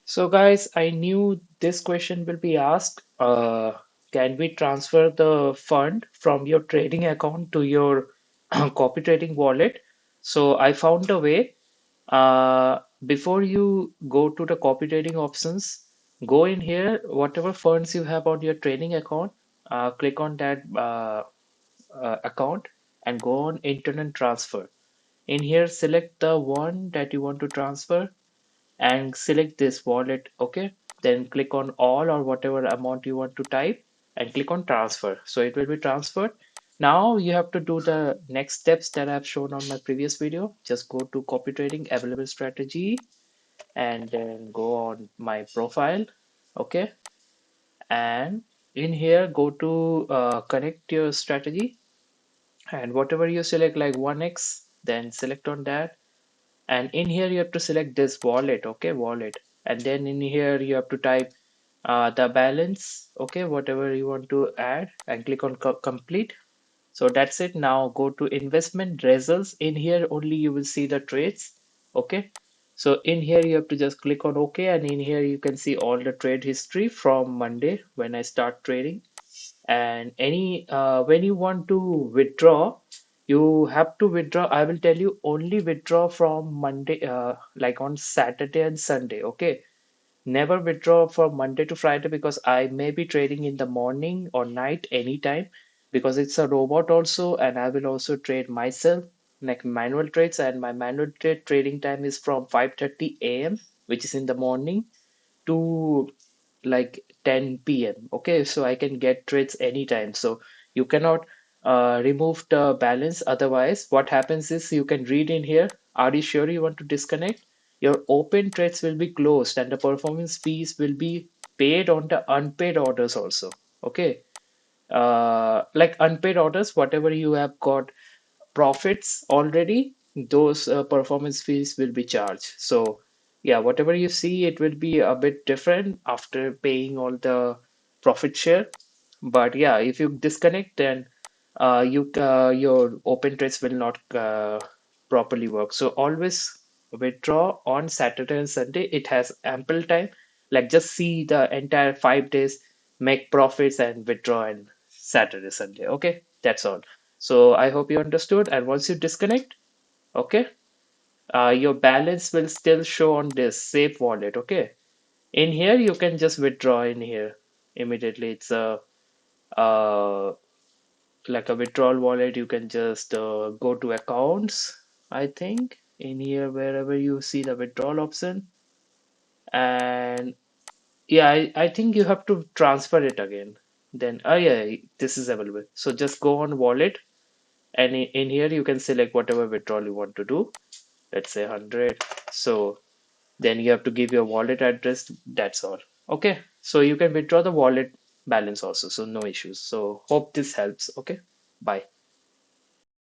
So guys, I knew this question will be asked. Can we transfer the fund from your trading account to your copy trading wallet? So I found a way. Before you go to the copy trading options, go in here, whatever funds you have on your trading account, click on that account and go on internet transfer. In here, select the one that you want to transfer and select this wallet. Okay, then click on all or whatever amount you want to type and click on transfer, so it will be transferred. Now you have to do the next steps that I've shown on my previous video. Just go to copy trading available strategy and then go on my profile. Okay, and in here go to connect your strategy, and whatever you select like 1x, then select on that. And in here you have to select this wallet. Okay, wallet. And then in here you have to type the balance, okay, whatever you want to add, and click on complete. So that's it. Now go to investment results. In here only you will see the trades. Okay, so in here you have to just click on OK, and in here you can see all the trade history from Monday when I start trading. And any when you want to withdraw, you have to withdraw. I will tell you, only withdraw from Monday, like on Saturday and Sunday. Okay, never withdraw from Monday to Friday, because I may be trading in the morning or night anytime, because it's a robot also, and I will also trade myself like manual trades, and my manual trading time is from 5:30 a.m., which is in the morning, to like 10 p.m. Okay, so I can get trades anytime. So you cannot remove the balance. Otherwise, what happens is, you can read in here. Are you sure you want to disconnect? Your open trades will be closed and the performance fees will be paid on the unpaid orders also. Okay, like unpaid orders, whatever you have got profits already, those performance fees will be charged. So yeah, whatever you see, it will be a bit different after paying all the profit share. But yeah, if you disconnect, then your open trades will not properly work. So always withdraw on Saturday and Sunday. It has ample time. Like just see the entire 5 days, make profits and withdraw on Saturday, Sunday. Okay, that's all. So I hope you understood. And once you disconnect, okay, your balance will still show on this safe wallet. Okay, in here you can just withdraw in here immediately. It's a like a withdrawal wallet. You can just go to accounts, I think, in here wherever you see the withdrawal option. And yeah, I think you have to transfer it again. Then, oh yeah, this is available. So just go on wallet, and in here you can select whatever withdrawal you want to do. Let's say 100. So then you have to give your wallet address. That's all. Okay. So you can withdraw the wallet balance also. So no issues. So hope this helps. Okay. Bye.